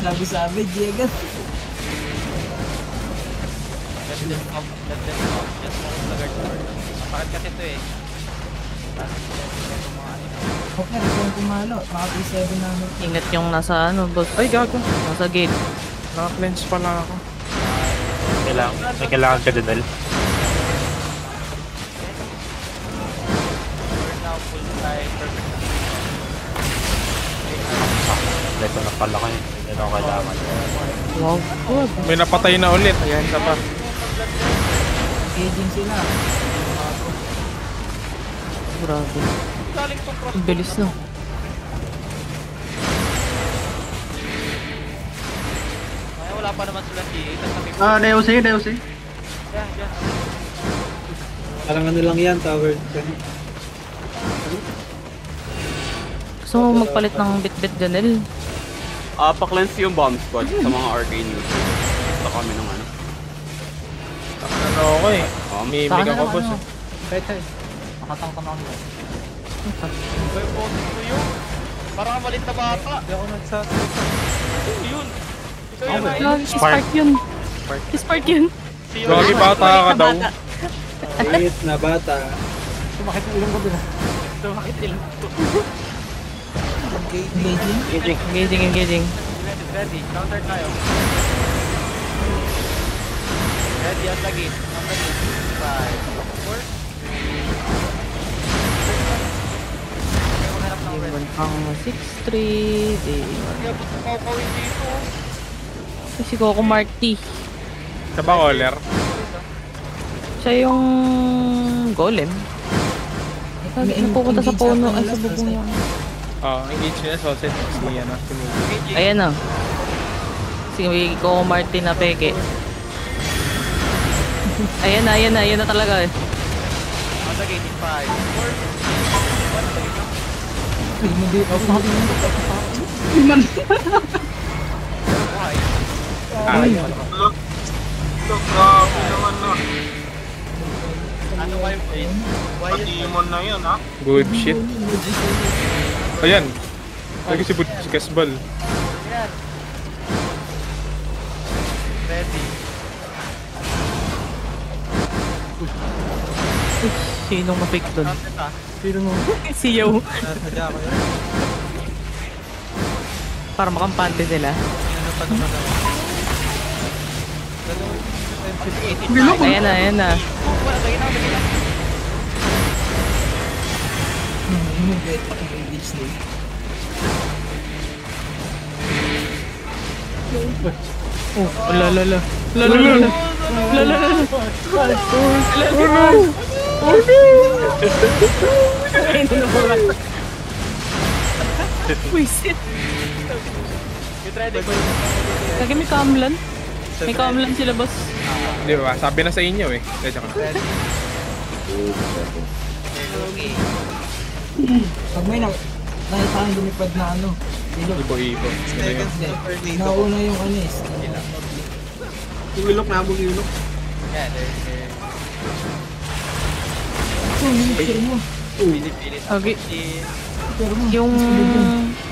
Sabi-sabi, Diego. Bakit kasi ito eh? Okay, kung kumalo, mga P7 namin. Ingat yung nasa ano, boss. Ay, gago. Nasa gate. Naka-cleanse pala ako. May kailangan ka din, Del. Ito na pala kayo. Hindi na ako kailangan. Wow, good. May napatay na ulit. Ayan, isa pa. Engaging sila. Grabe. Ang bilis na. Ay, wala pa naman silang GA. Deus. Yan. Parang ano lang yan, tower. Gusto mo magpalit ng bit-bit, Janelle? Pa-cleanse yung bomb squad sa mga arcane users. Gusto kami ng ano. Ano ako eh. Mimig ako, boss. Makatang ka mga. Ay, boses ko yun. Parang malit na bata. Hindi ako nag-shot. Yun. Ikaw yun ay. Spark yun. Spark yun. Gagi bata ka daw. Wait na bata. Sumakit ang ilong ko doon. Sumakit ilang to. Engaging? Engaging. Ready. Counter tayo. Ready at lagi. Counter 5, 4. Iwan pang 6-3. Kaya gusto ko kawin dito. Si Coco Marty. Sa ba, caller? Siya yung golem. Pupunta sa puno. Ay, sa bubong yan. Engage nila sausage. Si ano, si Movie. Ayan na. Si Coco Marty na peke. Ayan na talaga eh. Counter 5, 4. Hindi ako Ano kayo po yun? Demon na yun, ha? Good shit. Ayan. Lagi si Casbal. Yan. Ready. Sinong ma-fake doon? Counter ta. Si Yo. Sadya ko yun. Para makampante sila. Ayan na. engage din. Oh, la. Wisit. Lagi may kamlan. May kamlan sila, boss. Di ba? Sabi na sa inyo eh. Kaya ka. Pag may nakita kang lumipad na ano, ilog. Ibo. Nauna yung ano eh. Yung ilok na habang yung ilok. Yeah, there's So, minipir mo. Pinipilit ako Okay. Pero mo. Yung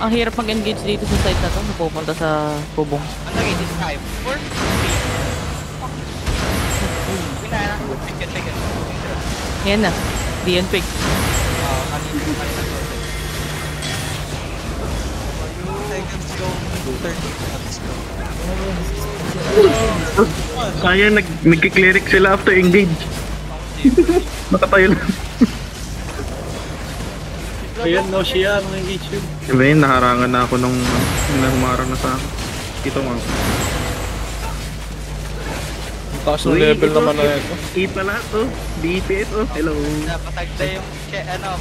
ang hirap mag-engage dito sa site na to, napupunta sa bubong. Ang lagi, this time. 4, 3. Pinaya na. Second. Yan na. Diyan pick. Seconds go. 30 minutes go. Sayang nagki-cleric sila after engage. Nakatayo lang. Ayan, no, siya, mga engage yun. Diba yun, naharangan na ako nung humarang na sa akin. Ito nga. Taas ng level naman na ito. Kita lahat to. DPS oh. Hello. Napatag na yung,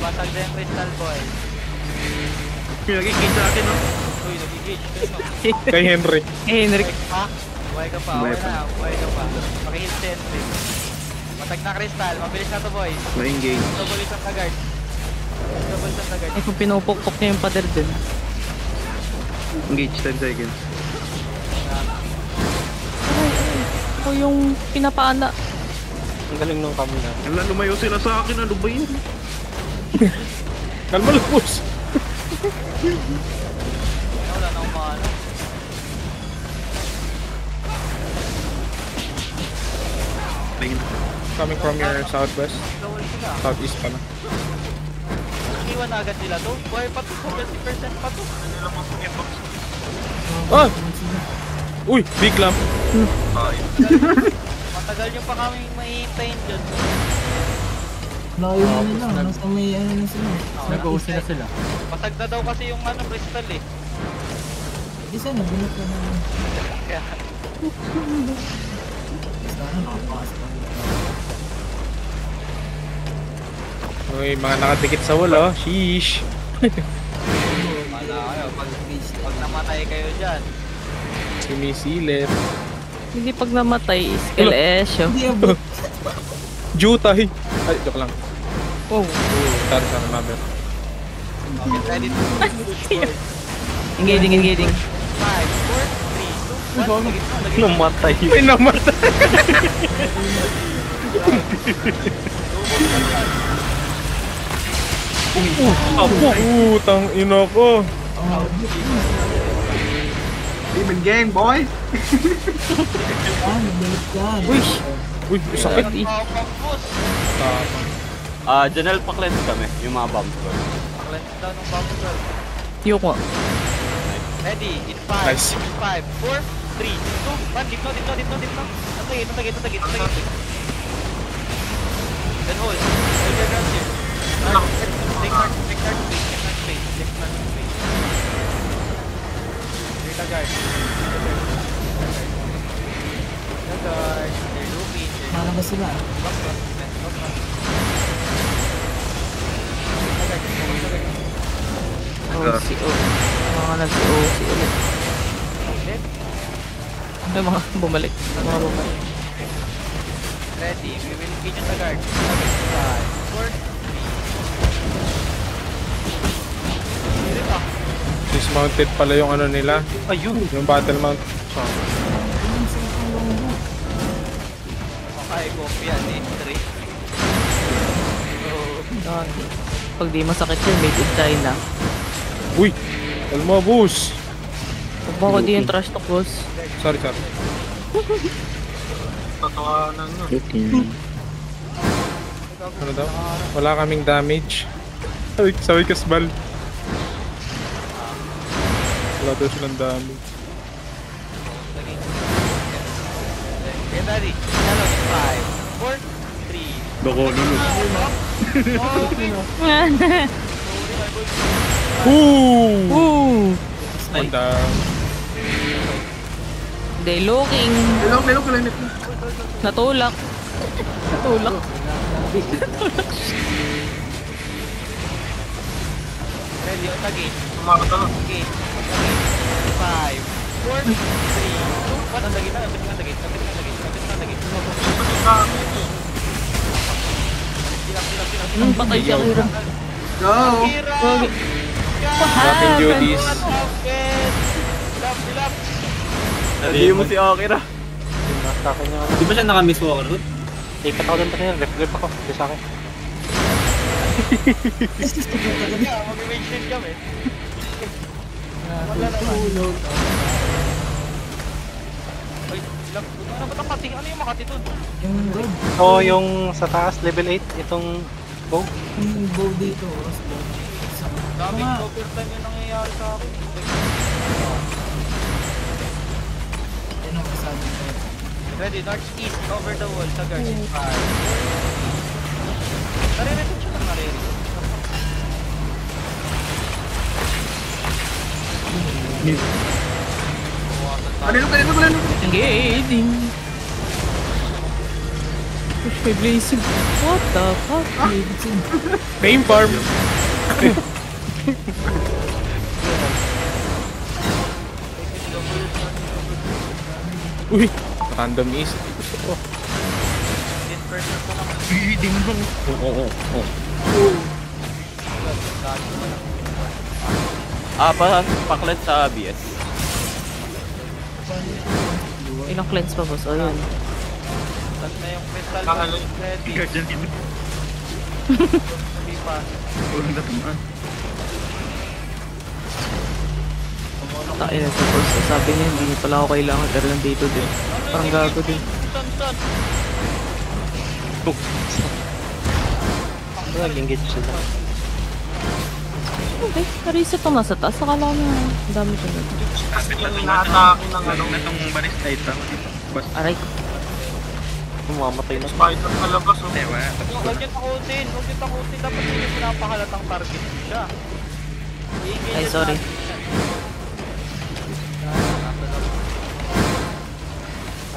basag na yung crystal boy. Nagkikita sa akin oh. Uy, nag-engage. Kay Henry. Henrik. Ha? Buhay ka pa, Buhay okay na, buhay ka pa. Pakihil sentry. Patag na crystal, mabilis na to boy. Ma-engage. Double isang agad. Double isang agad. Ay, kung pinupukpok niya yung pader dun. Engage 10 seconds. Ako yung pinapaana. Ang galing nung kamila. Wala, lumayo sila sa akin. Ano ba yun? Kalma lang, boss. Wala na akong maano. coming from your southwest. Gawal sila. Southeast pala. Iwan agad nila to. Buhay pa to. 20% pa to. Ah! Uy! Big lamp! Matagal nyo pa kami mahihintayin dyan. Layo na nila. Nasa may ano na sila. Nag-uusay na sila. Pasag na daw kasi yung ano, crystal eh. Di sana, binat na naman. Kaya, Sana nakapasok na nila. Uy, mga nakadikit sa wall, oh. Sheesh! wala kayo. Pag namatay kayo dyan. Sumisilip. Hindi pag namatay, skill esyo. Hindi abot. Jutay! Ay, joke lang. Oh. Sorry, another. Okay, ready to Engaging. 5, 4, 3, 2, 1. Namatay. Ay, namatay! Tang ina ko. Demon gang, boy! Ah, nagbalit yan. Uy, sakit. Focus. Janelle pa-cleanse kami, yung mga bomb squad. Cleanse down ng bomb squad. Tiyok mo. Ready, in 5, Nice. 5, 4, 3, 2, 1. Dito. Natagit. Then hold. Hold your guns here. Take hard space. Data guard. They're looping. Malabas sila. OCO. Mga nag-OC ulit. May mga bumalik. Ready, we will engage the guard. 5, 4, 3. Dismounted pala yung ano nila. Ayun. Yung battle mount. Okay, copy yan eh. 3. Pag di masakit yun, made in China. Uy! Kalma, boss! Huwag mo ako di yung trash talk, boss. Sorry. Ano daw? Wala kaming damage. Sabi kasbal. Wala daw silang damage. Get ready. Hello, 5, 4, 3. Doko, lulus. Ooh! Manda. They looking. Lelok, kulanit. Natulak. Ready, tagay. Okay. 5, 4, 3, 2, 1. Ang tagay na. Patay siya, Kira. Go! Dropping duties. Bilap. Hindi mo si Akira. Di ba siya naka-miss walker doon? Ikat ako doon kanina, ref ako. Di sa akin. Mag-mention kami. Wala naman. Ay, bilap. Ano ba itong Makati? Ano yung Makati dun? Yung red. Oo, yung sa taas, level 8, itong bow. Yung bow dito. Ross bow. Daming overtime yung nangyayari sa akin. Yan ang kasabi ko. Ready, northeast, over the wall, sa guard. 5, 4, 3. Nare-reset siya ng nare-reset. Engaging. Push my blazing. What the fuck? Name farm. Uy! Random east. Gusto ko. This person ko lang. Oo. Pa-cleanse sa ABS. Ilang cleanse pa, boss? O, yun. Tapos na yung crystal box. Ready. Hindi pa. Tayo na sa boss. Sabi niya, hindi pala ako kailangan. Pero nandito din. Parang gago din. Stun. Nag-engage sila. Okay, na-reset ang nasa taas. Akala ko na ang dami siya dito. Inaatake ng ano. Itong baris na ito. Aray. Mamamatay na. Spider na labas oh. Dewa. Huwag niyo takutin. Huwag niyo takutin. Dapat hindi niyo pinapahalatang target siya. Ay, sorry.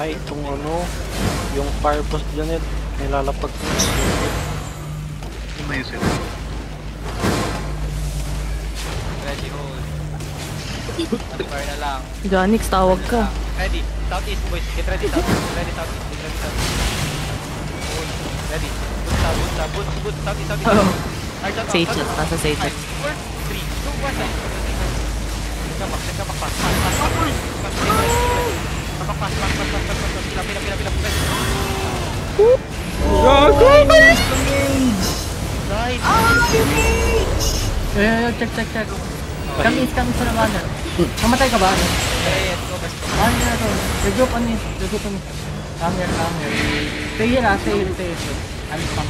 Ay, itong ano, yung fire burst dyan nilalapag ko. Tumayo sila. Ready, hold. Fire na lang. Janix, tawag ka. Ready. Southeast, boys. Get ready, southeast. Ready, southeast. Get ready, southeast. Hold. Ready. Boot, southeast, southeast. Oh. Arch out, Sage arch it. out. Nasa sage 5, it. 4, 3, 2, 1. Nagkabak, pass. Kabak, pass. Pila. Gago! Right. Check. Kami sa labanan. Mamatay ka ba? Yes, go best. Ano na to? Regroup on me. Come here. Stay here. Alis pang.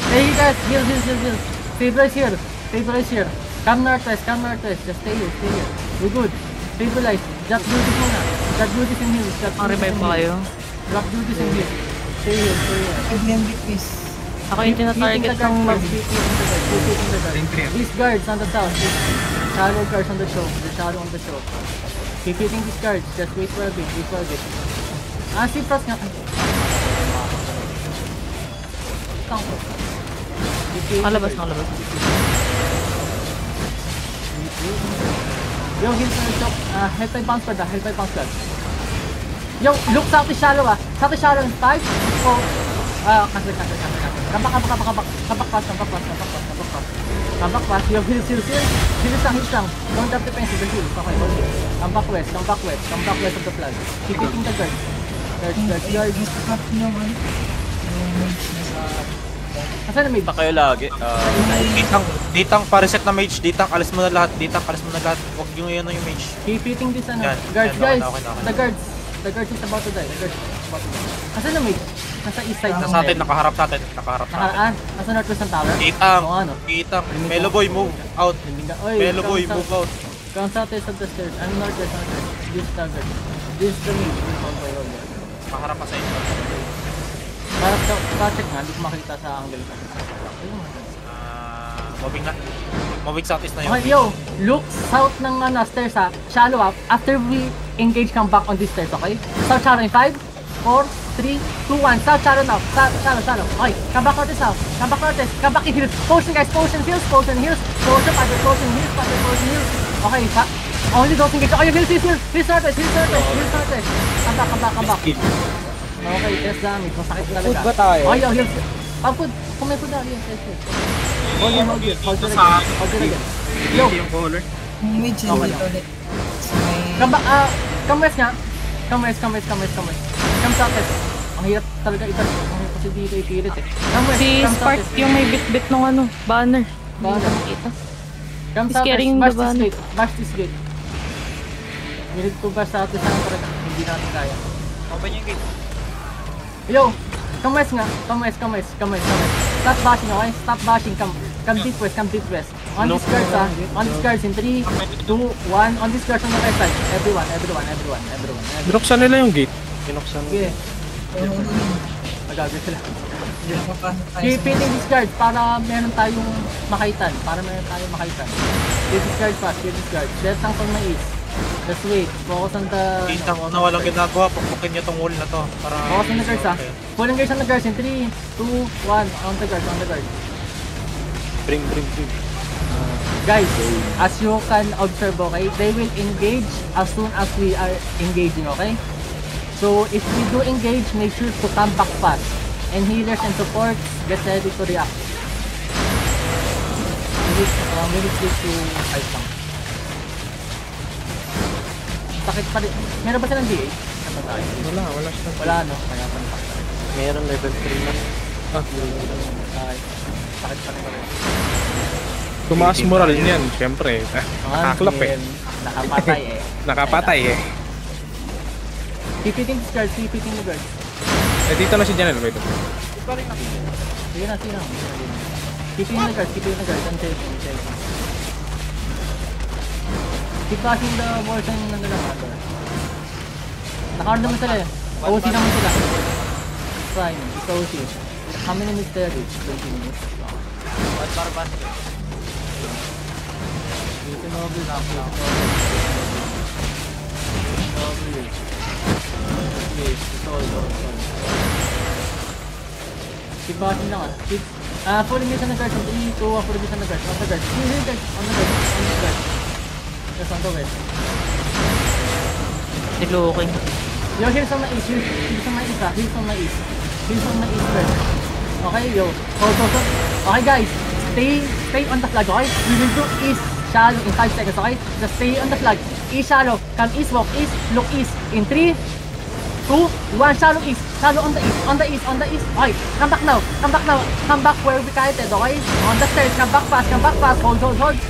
Stay here guys. Heal. Stabilize here. Come northwest. Just stay here. We're good. Stabilize. Drop duties muna. Drop duties and heal. Ang revive pa kayo. Drop duties and heal. Stay here. Ako yung tina-target ng mag... These guards on the south. Shadow guards on the show. The shadow on the show. Keep hitting these guards. Just wait for a bit. Si Frost nga. Kalabas. Yo, heal sa the show. Help by bounce pad. Yo, look south is shallow South is shallow in 5, 4... Cancel. Kabak pass. Yo, heal. Heal lang. Don't have to pencil the heal. Okay, hold it. Come back west of the flag. Keep hitting the guards. Guards. Asan na mid? Basta kayo lagi. Ditang pa-reset na mage. Ditang alis mo na lahat. Huwag yung iyon yung mage. Keep hitting this Yan, guards, yan, guys. okay. The guards is about to die. Asan na mid? Nasa east side. Nasa atin, nakaharap sa atin. Nakaraan. Nasa northwest ng tower. Kitang. Meloboy, move out. Meloboy, move out. Come southwest of the stairs. I'm northwest. This is the guard. This is the mid. Nakaharap pa sa inyo. Para check nga, hindi ko makita sa angle ko. Moving southeast na yun. Okay, yo, look south ng stairs shallow up. After we engage, come back on these stairs, okay? South shallow in 5, 4, 3, 2, 1. South shallow now. Shallow. Okay, come back northeast now. Come back in heals. Potion guys, potion heals. Potion heals. Okay, only those engage. Okay, heals. Heals northwest. Come back. Okay, test damage. Masakit talaga. Food ba tayo? Okay, yo, heals. Food. Kung may food na, yes. Hold it again. Yo, Yung caller. come west nga. Come southwest. Ang hirap talaga kasi dito ipilit eh. Come west. Si Come Spark southwest. yung may bit-bit ng banner. Banner. Hindi ko makita. Come He's carrying southwest. the banner. Bash this gate. We need to bash southwest na talaga. Hindi natin kaya. Open yung gate. Yo, come west nga. Come west. Stop bashing, okay? Stop bashing. Come deep west. On these guards on these guards in 3, 2, 1. On these guards on the right side. Everyone. Binuksan nila yung gate. Pinuksan mo. Sige. Magagawin sila. Keep hitting these guards para meron tayong makaitan. Give these guards fast. Death tank on my east. Just wait. Focus on the... Kitang na walang ginagawa. Pagpukin niyo tong wall na to. Para... Focus on the guards Full engage on the guards in 3, 2, 1. On the guards. Bring. Guys, as you can observe, okay, they will engage as soon as we are engaging, okay? So, if we do engage, make sure to come back fast. And healers and supports, get ready to react. Minutes to fight lang. Sakit pa rin. Meron ba silang DA? Wala siya. Wala, no? Kaya pa napak. Meron level 3 na. Okay. Sakit pa rin. Tumaas moral yan, syempre. Nakaklap eh. Nakapatay eh. Nakapatay eh. Keep hitting the guards. Eh dito na si Janelle, wait. galing na. Sige na, sige na. Keeping the guard, keeping the guard. I'm taking. Keep passing the balls and naglalakad. Naka-hard naman sila eh. OC naman sila. Fine, it's OC. How many minutes there is? 20 minutes. One bar basket. Dito noble lang. Noble. Yes, it's all. Keep passing lang ah. Keep... 40 minutes on the guard. 3, 2, 1, 40 minutes on the guard. On the guard. On the guard. Yes, on the west. Niluking. Yo, here's on my east. Here's on my east ah. Here's on my east. Here's on my east first. Okay, yo. Hold. Okay guys, stay on the flag, okay? We will do east shallow in 5 seconds, okay? Just stay on the flag. East shallow. Come east, walk east, look east. In 3, 2, 1, shallow east. Shallow on the east. Okay, come back now. Come back where we kited, okay? On the stairs, come back fast. Hold.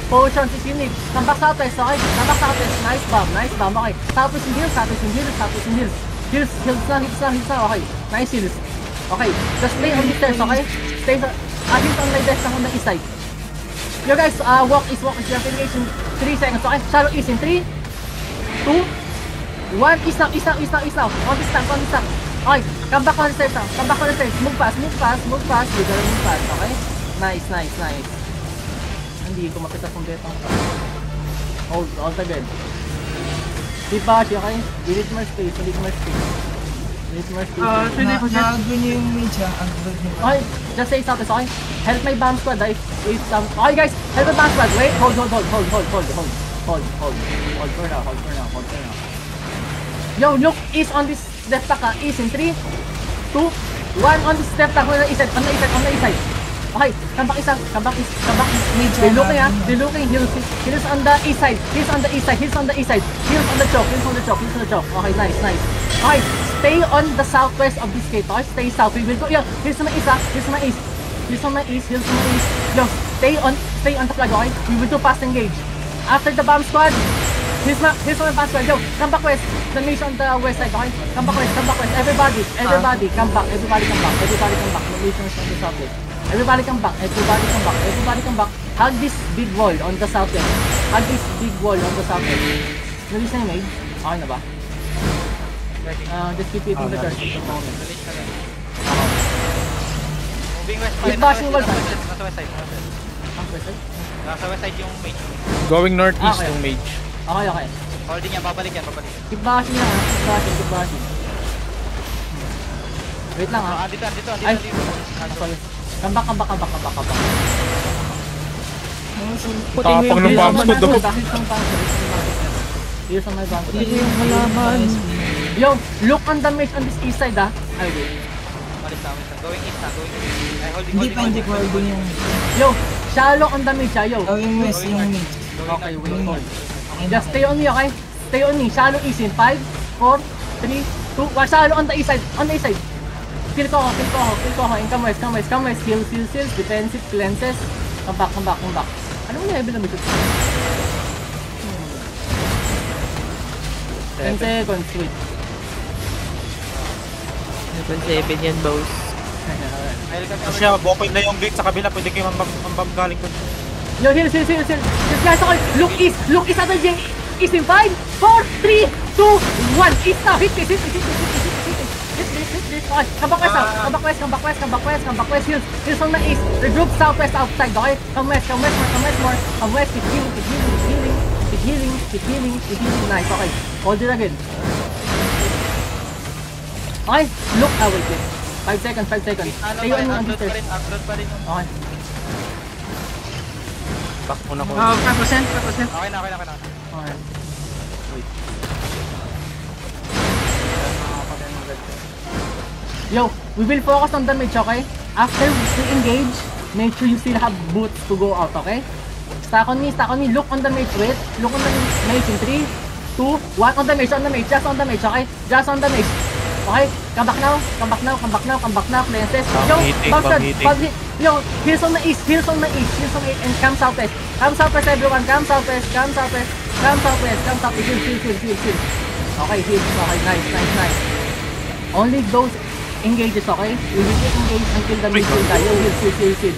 Potions if you need. Come back southwest, okay? Come back southwest. Nice bomb, okay? Southwest in hills. Hills lang, okay? Nice hills. Okay, just stay on the stairs, okay? Stay heels on my desk on the east side. You guys, walk east, you're finish in 3 seconds, okay? Shallow east in 3, 2, 1, east now. On this time. Okay, come back on the stairs now. Move fast. You gotta move fast, okay? Nice. Hindi ko makita kung betong. Hold again. Keep back, okay? You need more space. Nagago niyo yung mage ha. Okay, just say something, okay? Help my bomb squad, if some... Okay guys, help my bomb squad. Wait, hold for now. Yo, look, east on this left back, east in 3, 2, 1 on this left back, on the east side. Okay, come back east. They're looking, heels on the east side. Heels on the choke. Okay, nice. Okay, stay on the southwest of this gate, okay? Stay south. We will go, yeah, here's my east. Yo, stay on the flag, okay? We will do fast engage. After the bomb squad, here's my bomb squad. Yo, come back west. The mage on the west side, okay? Come back west. Everybody, come back. The mage on the southwest. Everybody come back. Hug this big wall on the southwest. Release na yung maid. Okay na ba? Just keep hitting the guard at the moment. Moving west. Keep bashing wall. Nasa west side. Nasa west side yung mage. Going northeast Okay. yung mage. Okay. Holding yan, babalik yan. Keep bashing lang, keep bashing. Wait lang ha. Dito. Ay. Sorry. Come back. Tapang ng bomb squad daw. Here's on my bomb squad. Yo, look on the mage on this east side ah. Ay, wait. Malis na. Going east. Ay, Hindi pa holding yung... Yo, shallow on the mage ah, yo. Yung west, yung mage. Okay, wait. Just stay on me, okay? Stay on me. Shallow east in 5, 4, 3, 2, 1. Shallow on the east side. Kill ko ako. Come west. Heals. Defensive, cleanses. Come back. Ano mo level na ito? 10 seconds, wait. Level 7 yan, boss. Siya, bokay na yung gate sa kabila. Pwede kayo mambam galing ko. Yo, heals. Guys, okay. Look east at the gate. East in 5, 4, 3, 2, 1. East now. Hit. Okay, come back west. Here's on the east. Regroup southwest outside, okay? Come west more. Come west, keep healing. Nice, okay. Hold it again. Okay, look, wait. 5 seconds. Stay on the stairs. Upload pa rin. Okay. Back muna ko. 5%. Okay na. Okay. Wait. Yo, we will focus on the mage, okay? After we engage, make sure you still have boots to go out, okay? Stack on me. Look on the mage, wait. Look on the mage in 3, 2, 1. On the mage. Just on the mage, okay? Okay? Come back now. Cleanses. Yo, Bang hitting. Yo, here's on the east. And come southwest. Everyone. Come southwest. Heal. Okay, heal. Okay, nice. Only those engages, okay? We will get engaged until the mage will die. Yo, heals.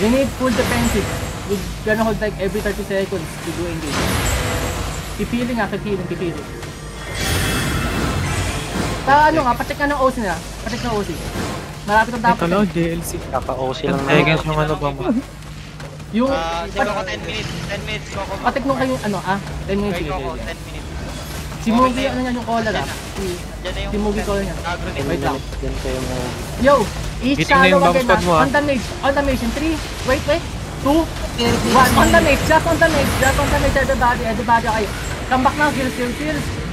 We need full defensive. We're gonna hold like every 30 seconds to do engage. Keep healing. Ano nga, pacheck nga ng OC nila. Pacheck ng OC. Malapit ang tapos. DLC. Kaka-OC lang naman. Seconds yung ano ba mo? Yung, Sige ko 10 minutes. 10 minutes ko ako. pacheck nung kayo, 10 minutes. Kaya ko Sige. 10 minutes. Si Mugi, ano yan yung caller Diyan na yung... Si Mugi caller niya. Agro din. Wait lang. Yan kayo mo. Yo, each Hitting na shallow yung bomb again squad mo, on the mage in 3, wait, 2, 1, on the mage, just on the mage, everybody, okay. Come back now, heals.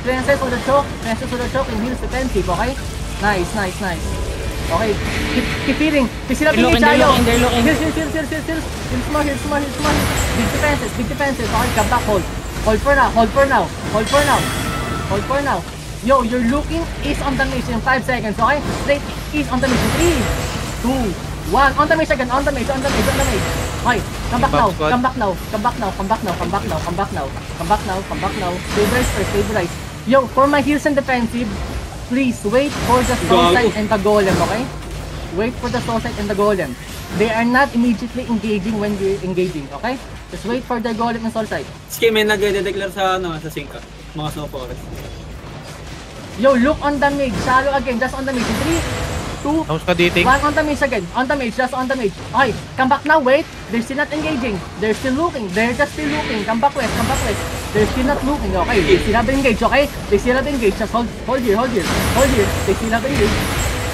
Princess with the choke, and heals defensive, okay? Nice. Okay, keep healing. Sila They're looking, Pinay, they're looking. Heals more. Big defenses, okay, come back, hold for now. Yo, you're looking east on the mage in 5 seconds, okay? Straight east on the mage in 3, 2, 1. On the mage again, on the mage. Okay, come back now. Stabilize. Yo, for my heals and defensive, please wait for the Soulside and the Golem, okay? Wait for the Soulside and the Golem. They are not immediately engaging when we're engaging, okay? Just wait for the Golem and Soulside. Sige, may nagde-declare sa Sinka. Mga Snow Forest. Yo, look on the mage. Shallow again, just on the mage. 3, 2, Tapos ka dating. 1 on the mage again. On the mage, just on the mage. Okay, come back now, wait. They're still not engaging. They're still looking. They're just still looking. Come back west. They're still not looking, okay? They still have engaged, okay? Just hold here. They still have engaged.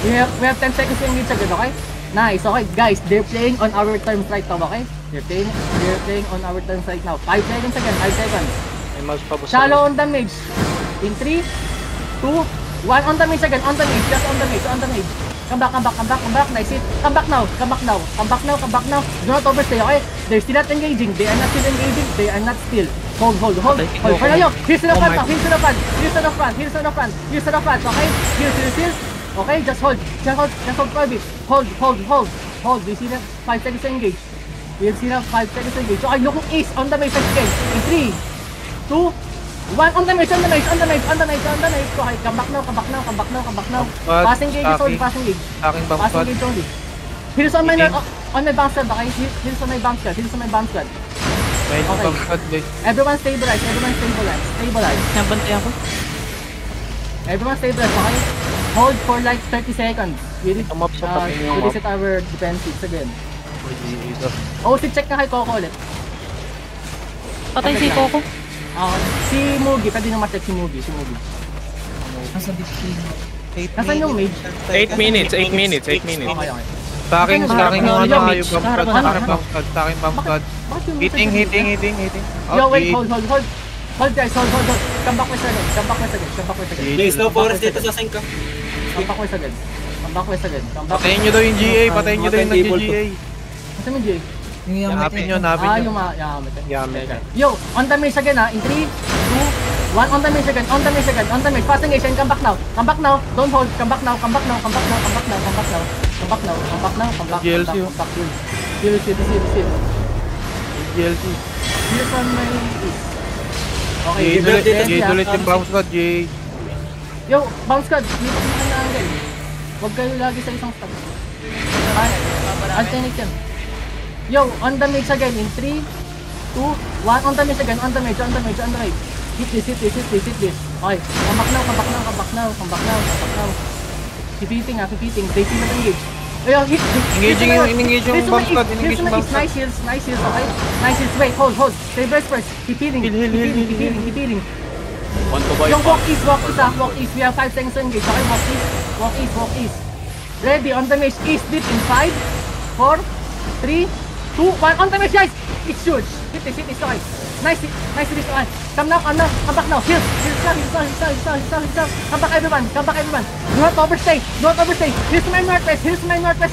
We have 10 seconds to engage again, okay? Nice, okay, guys. They're playing on our terms right now, okay? They're playing on our terms right now. 5 seconds again, 5 seconds. May mouse pa boss. Shallow on the mage. In 3, 2, 1 on the mage again, on the mage. Come back. Nice hit. Come back now. Do not overstay, okay? They're still not engaging. They are not still. Hold. For now, here's to the front, okay? Here's. Okay, just hold for a bit. Hold. We see that 5 seconds to engage. Okay, looking east on the mage again. In 3, 2, 1 on the mage. Okay, come back now. Passing gauge is only. Aking bomb squad. Here's on my bomb squad, okay? Here's on my bomb squad. May Okay. bomb squad guys. Everyone stabilize. Nabantayan ko. Everyone stabilize, okay? Hold for like 30 seconds. We need Ang map sa pati yung to map. reset our defensives again. OC check na kay Coco ulit. Patay si Coco. Si Mugi, pwede nyo ma-check si Mugi. Nasaan yung mage? 8 minutes. Okay. Sa akin yung Yo, yung bomb squad. Sa akin bomb squad. Bakit yung Hitting. Yo, wait, hold. Hold guys, hold. Come back west again. May Snow Forest dito sa Sinka. Come back west again. Patayin nyo daw yung GA. Patayin nyo daw yung nag-GA. Nasaan yung Jay? Hanapin nyo. Yung Yamit. Yo, on the mage again in 3, 2, 1 on the mage again. Fast engage and come back now. Don't hold. Come back now. GLC. GLC. Here's on my east. Okay, Ulit yung bomb squad. Yo, bounce squad. Lipat mo na angle. Huwag kayo lagi sa isang stop. Alternate yan. Yo, on the mage again in 3, 2, 1 on the mage again. Hit this. Okay, come back now. Keep eating. They see not engage. Ayun, hit. Engaging yung bomb squad. Nice heals, okay? Nice heals, wait, hold. Stay brace first. Keep healing. Want to buy Yung walk east. We have 5 seconds to engage, okay? Walk east. Ready, on the mage, east deep in 5, 4, 3, 2, 1, on the mage, guys! It's huge. Hit this, okay. Nice hit, okay. Come back now. Heal. Come back everyone. Do not overstay. Here's my northwest.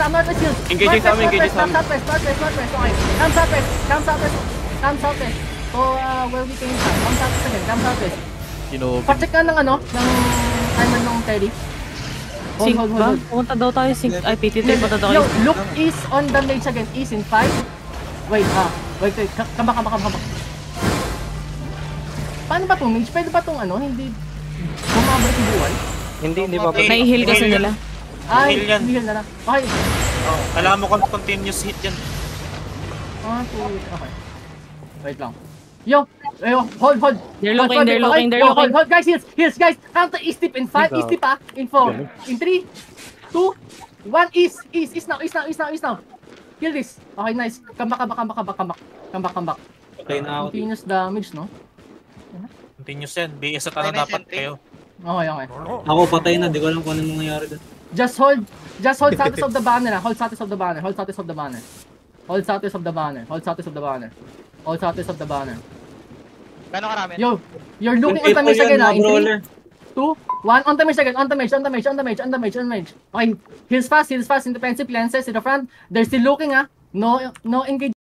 I'm northwest heals. Engaging sa amin. Northwest, okay. Come southwest. So, where we came from. Come southwest again. Pacheck ka ng timer ng Teddy. Sink ba? Hold. Pumunta daw tayo. Ay, PTT. Punta daw Yo, kayo. look east on the mage again. East in 5. Wait. Come back. Paano ba itong mage? Pwede ba itong hindi bumabalik yung buhay? Hindi ba? Nai-heal kasi nila. Ay, Heal yan. heal na lang. Okay. Oh, kailangan mo continuous hit yan. 1, 2, okay. Wait lang. Yo, hold. They're Hold, looking, they're okay. looking, they're Yo, looking. Hold, guys, heals, guys. Counter E-step in 5, E-step in 4, in 3, 2, 1, east now. Kill this. Okay, nice. Come back. Okay na ako. Continuous damage, no? Continuous yan. BS at ano Ayun na yung dapat sentry. kayo. Okay. Ako patay na, di ko alam kung ano nangyayari doon. Just hold status of the banner. Hold status of the banner. Gano'ng karami? Yo, you're looking on the mage again, mga in 3, brawler. 2, 1, on the mage again, Okay, heals fast in defensive lenses in the front. They're still looking, No engage.